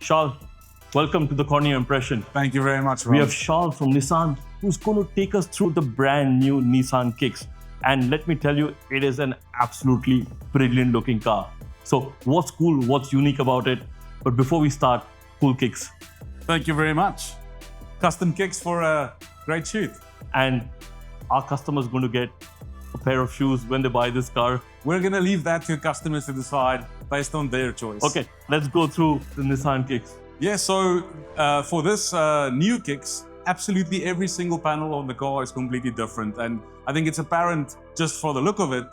Charles, welcome to the Cornea Impression. Thank you very much, Rob. We have Charles from Nissan who's going to take us through the brand new Nissan Kicks. And let me tell you, it is an absolutely brilliant looking car. So what's cool, what's unique about it? But before we start, cool kicks. Thank you very much. Custom kicks for a great shoot. And our customers going to get a pair of shoes when they buy this car. We're going to leave that to customers to decide based on their choice. Okay, let's go through the Nissan Kicks. Yeah, so for this new Kicks, absolutely every single panel on the car is completely different. And I think it's apparent just for the look of it,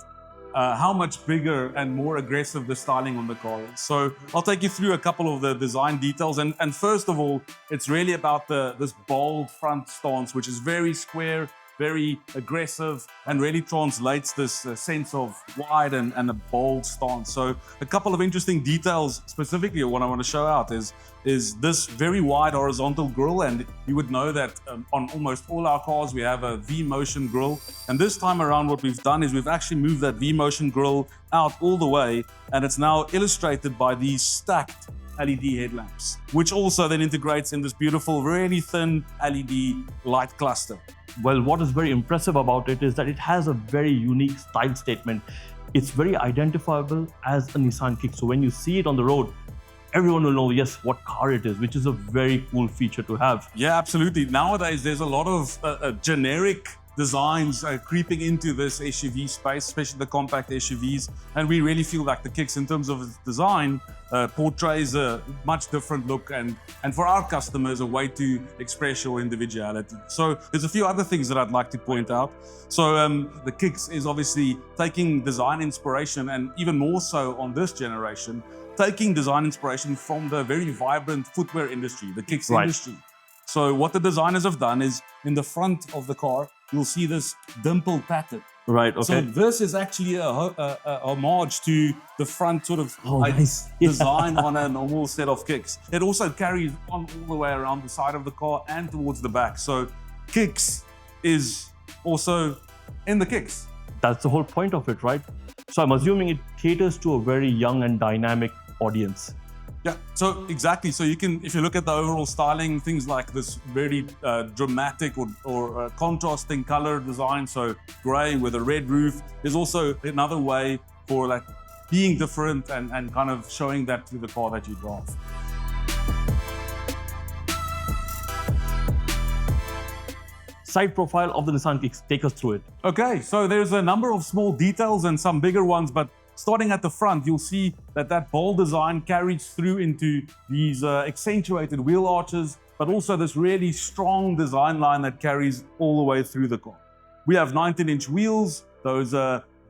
how much bigger and more aggressive the styling on the car is. So I'll take you through a couple of the design details. And first of all, it's really about this bold front stance, which is very square, very aggressive, and really translates this sense of wide and a bold stance. So a couple of interesting details, specifically what I want to show out is this very wide horizontal grille. And you would know that on almost all our cars, we have a V-motion grille. And this time around, what we've done is we've actually moved that V-motion grille out all the way. And it's now illustrated by these stacked LED headlamps, which also then integrates in this beautiful, really thin LED light cluster. Well, what is very impressive about it is that it has a very unique style statement. It's very identifiable as a Nissan Kick. So when you see it on the road, everyone will know, yes, what car it is, which is a very cool feature to have. Yeah, absolutely. Nowadays, there's a lot of generic designs creeping into this SUV space, especially the compact SUVs. And we really feel like the Kicks, in terms of its design, portrays a much different look and for our customers, a way to express your individuality. So there's a few other things that I'd like to point out. So the Kicks is obviously taking design inspiration, and even more so on this generation, taking design inspiration from the very vibrant footwear industry, the Kicks industry. So what the designers have done is, in the front of the car, you'll see this dimple pattern. Right, okay. So this is actually a homage to the front sort of nice. design on a normal set of Kicks. It also carries on all the way around the side of the car and towards the back. So Kicks is also in the Kicks. That's the whole point of it, right? So I'm assuming it caters to a very young and dynamic audience. Yeah, so exactly. So you can, if you look at the overall styling, things like this very dramatic or contrasting color design, so gray with a red roof, is also another way for like being different and kind of showing that through the car that you drive. Side profile of the Nissan Kicks, take us through it. Okay, so there's a number of small details and some bigger ones, but starting at the front, you'll see that bold design carries through into these accentuated wheel arches, but also this really strong design line that carries all the way through the car. We have 19-inch wheels, those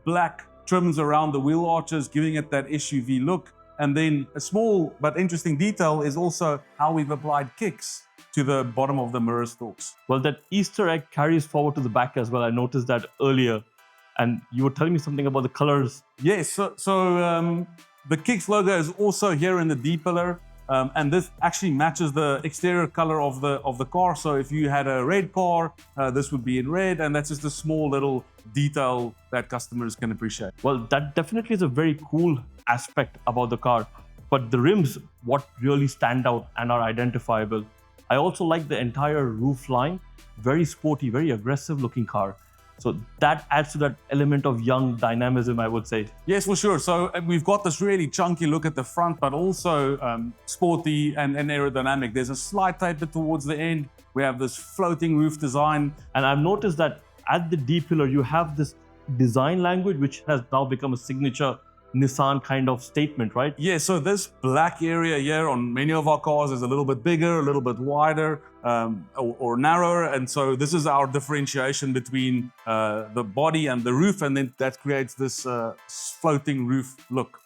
black trims around the wheel arches, giving it that SUV look. And then a small but interesting detail is also how we've applied Kicks to the bottom of the mirror stalks. Well, that Easter egg carries forward to the back as well. I noticed that earlier. And you were telling me something about the colors. Yes, so the Kicks logo is also here in the D pillar, and this actually matches the exterior color of the car. So if you had a red car, this would be in red, and that's just a small little detail that customers can appreciate. Well, that definitely is a very cool aspect about the car. But the rims, what really stand out and are identifiable. I also like the entire roof line, very sporty, very aggressive looking car. So that adds to that element of young dynamism, I would say. Yes, for sure. So we've got this really chunky look at the front, but also sporty and aerodynamic. There's a slight taper towards the end. We have this floating roof design. And I've noticed that at the D pillar, you have this design language, which has now become a signature Nissan kind of statement, right? Yeah, so this black area here on many of our cars is a little bit bigger, a little bit wider or narrower. And so this is our differentiation between the body and the roof, and then that creates this floating roof look.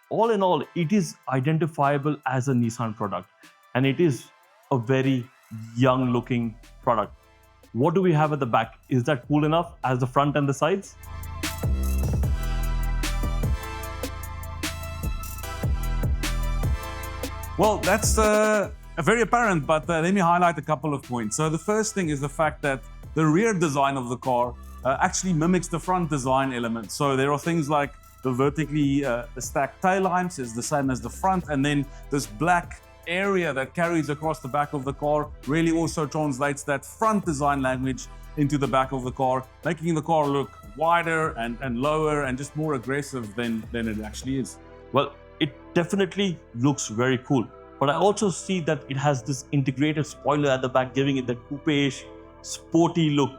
All in all, it is identifiable as a Nissan product, and it is a very young looking product. What do we have at the back? Is that cool enough as the front and the sides? Well, that's very apparent, but let me highlight a couple of points. So the first thing is the fact that the rear design of the car actually mimics the front design elements. So there are things like the vertically stacked tail lamps is the same as the front, and then this black area that carries across the back of the car really also translates that front design language into the back of the car, making the car look wider and lower and just more aggressive than it actually is. Well, it definitely looks very cool. But I also see that it has this integrated spoiler at the back, giving it that coupe-ish, sporty look.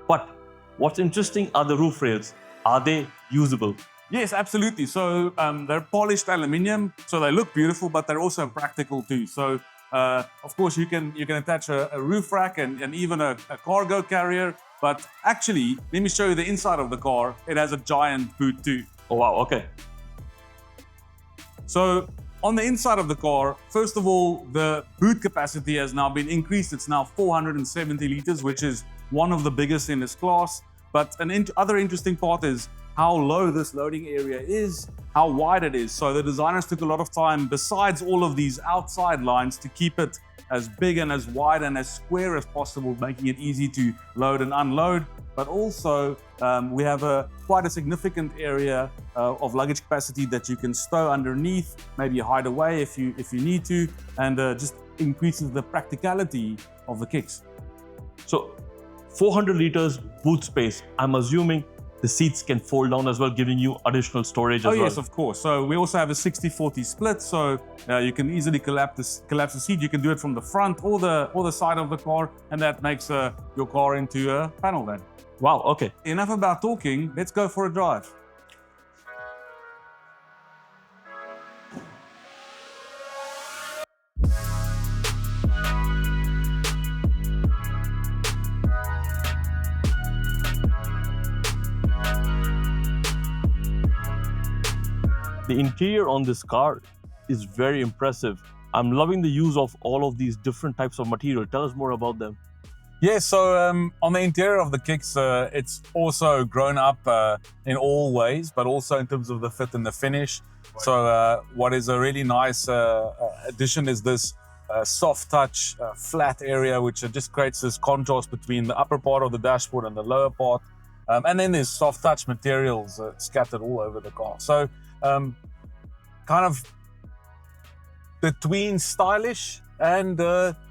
But what's interesting are the roof rails. Are they usable? Yes, absolutely. So they're polished aluminium, so they look beautiful, but they're also practical too. So of course you can attach a roof rack and even a cargo carrier. But actually, let me show you the inside of the car. It has a giant boot too. Oh wow, okay. So on the inside of the car, first of all, the boot capacity has now been increased. It's now 470 liters, which is one of the biggest in its class. But other interesting part is how low this loading area is, how wide it is. So the designers took a lot of time, besides all of these outside lines, to keep it as big and as wide and as square as possible, making it easy to load and unload. But also we have quite a significant area of luggage capacity that you can stow underneath, maybe hide away if you need to, and just increases the practicality of the Kicks. So 400 liters boot space. I'm assuming the seats can fold down as well, giving you additional storage as well. Oh yes, of course. So we also have a 60-40 split, so you can easily collapse the seat. You can do it from the front or the side of the car, and that makes your car into a panel van. Wow, okay. Enough about talking, let's go for a drive. The interior on this car is very impressive. I'm loving the use of all of these different types of material. Tell us more about them. Yeah, so on the interior of the Kicks, it's also grown up in all ways, but also in terms of the fit and the finish. So what is a really nice addition is this soft touch, flat area, which just creates this contrast between the upper part of the dashboard and the lower part. And then there's soft touch materials scattered all over the car. So kind of between stylish and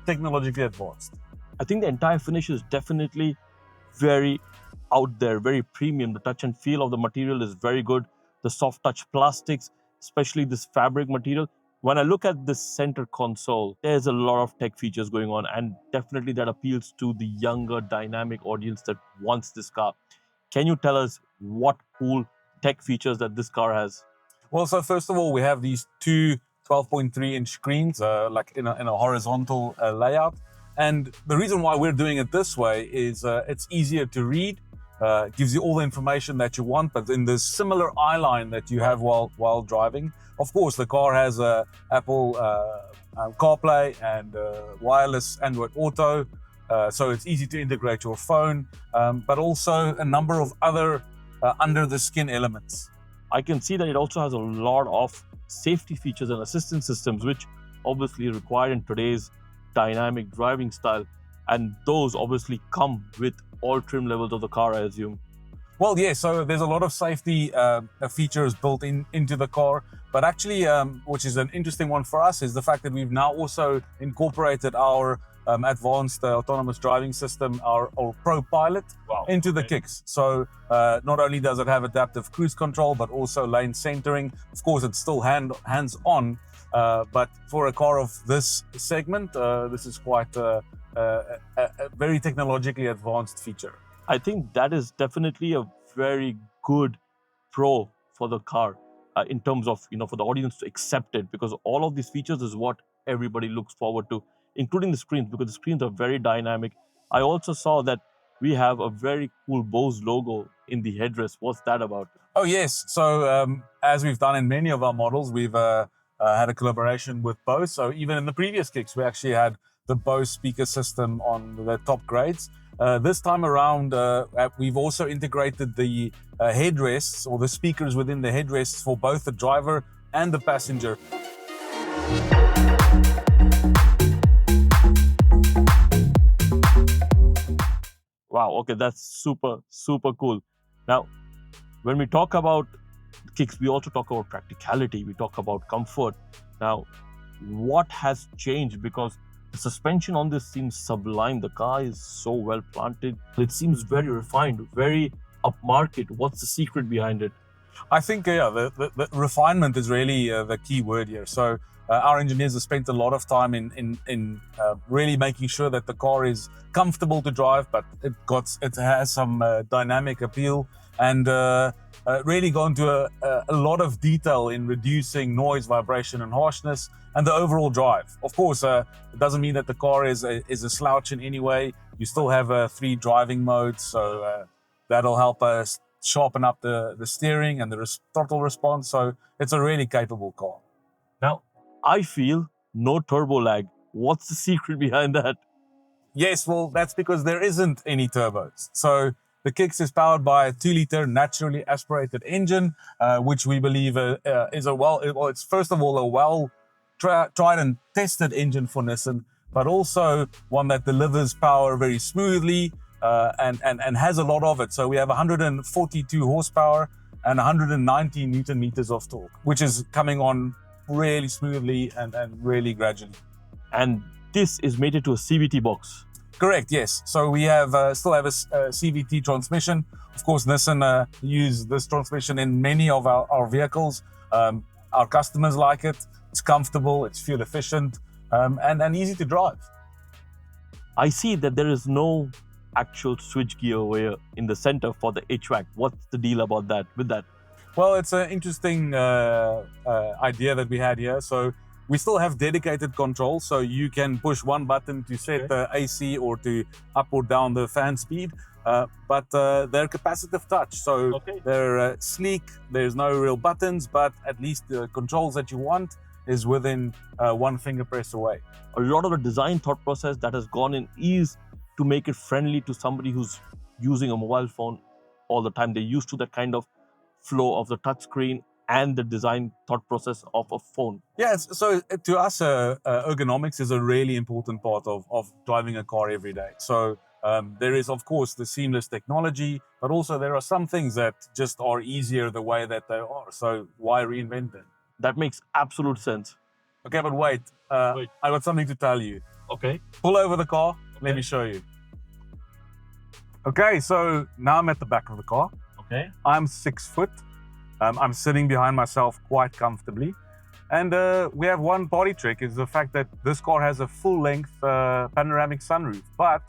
technologically advanced. I think the entire finish is definitely very out there, very premium. The touch and feel of the material is very good. The soft touch plastics, especially this fabric material. When I look at this center console, there's a lot of tech features going on, and definitely that appeals to the younger, dynamic audience that wants this car. Can you tell us what cool tech features that this car has? Well, so first of all, we have these two 12.3-inch screens, like in a horizontal layout. And the reason why we're doing it this way is it's easier to read, gives you all the information that you want, but in this similar eye line that you have while driving. Of course, the car has Apple CarPlay and wireless Android Auto, so it's easy to integrate your phone, but also a number of other under-the-skin elements. I can see that it also has a lot of safety features and assistance systems, which obviously are required in today's dynamic driving style, and those obviously come with all trim levels of the car, I assume. Well, yeah, so there's a lot of safety features built into the car, but actually, which is an interesting one for us, is the fact that we've now also incorporated our advanced autonomous driving system, our ProPILOT, into the Kicks. So not only does it have adaptive cruise control, but also lane centering. Of course, it's still hands-on, but for a car of this segment, this is quite a very technologically advanced feature. I think that is definitely a very good pro for the car in terms of, for the audience to accept it, because all of these features is what everybody looks forward to, including the screens, because the screens are very dynamic. I also saw that we have a very cool Bose logo in the headrest. What's that about? Oh, yes. So as we've done in many of our models, we've had a collaboration with Bose. So even in the previous Kicks, we actually had the Bose speaker system on the top grades. This time around, we've also integrated the headrests, or the speakers within the headrests, for both the driver and the passenger. Wow, okay, that's super, super cool. Now, when we talk about Kicks, we also talk about practicality, we talk about comfort. Now, what has changed, because the suspension on this seems sublime. The car is so well planted. It seems very refined, very upmarket. What's the secret behind it? I think the refinement is really the key word here. So our engineers have spent a lot of time in really making sure that the car is comfortable to drive, but it has some dynamic appeal, and really gone to a lot of detail in reducing noise, vibration, and harshness, and the overall drive. Of course, it doesn't mean that the car is a slouch in any way. You still have 3 driving modes, so that'll help us sharpen up the steering and the throttle response. So it's a really capable car. Now, I feel no turbo lag. What's the secret behind that? Yes, well, that's because there isn't any turbos. So the Kicks is powered by a 2-liter naturally aspirated engine, which we believe is it's first of all a tried and tested engine for Nissan, but also one that delivers power very smoothly and has a lot of it. So we have 142 horsepower and 190 Newton meters of torque, which is coming on really smoothly and really gradually. And this is mated to a CVT box. Correct, yes. So we still have a CVT transmission. Of course, Nissan use this transmission in many of our vehicles. Our customers like it. It's comfortable, it's fuel efficient, and easy to drive. I see that there is no actual switch gear over here in the center for the HVAC. What's the deal about that? Well, it's an interesting idea that we had here. So we still have dedicated control, so you can push one button to set the AC or to up or down the fan speed, but they're capacitive touch, so they're sleek. There's no real buttons, but at least the controls that you want is within one finger press away. A lot of the design thought process that has gone in is to make it friendly to somebody who's using a mobile phone all the time. They're used to that kind of flow of the touchscreen and the design thought process of a phone. Yes, so to us, ergonomics is a really important part of driving a car every day. So there is, of course, the seamless technology, but also there are some things that just are easier the way that they are. So why reinvent them? That makes absolute sense. Okay, but wait. I got something to tell you. Okay. Pull over the car. Let me show you. Okay, so now I'm at the back of the car. Okay. I'm 6 foot. I'm sitting behind myself quite comfortably. And we have one body trick is the fact that this car has a full-length panoramic sunroof, but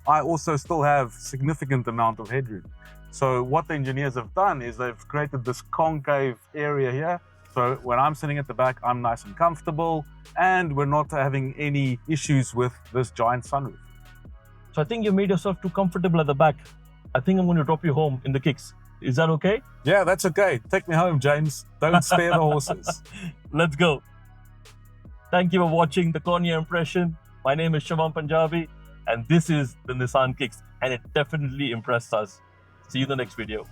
I also still have significant amount of headroom. So what the engineers have done is they've created this concave area here. So when I'm sitting at the back, I'm nice and comfortable, and we're not having any issues with this giant sunroof. So I think you made yourself too comfortable at the back. I think I'm going to drop you home in the Kicks. Is that okay? Yeah, that's okay. Take me home, James. Don't spare the horses. Let's go. Thank you for watching the Cornea impression. My name is Shivaum Punjabi, and this is the Nissan Kicks, and it definitely impressed us. See you in the next video.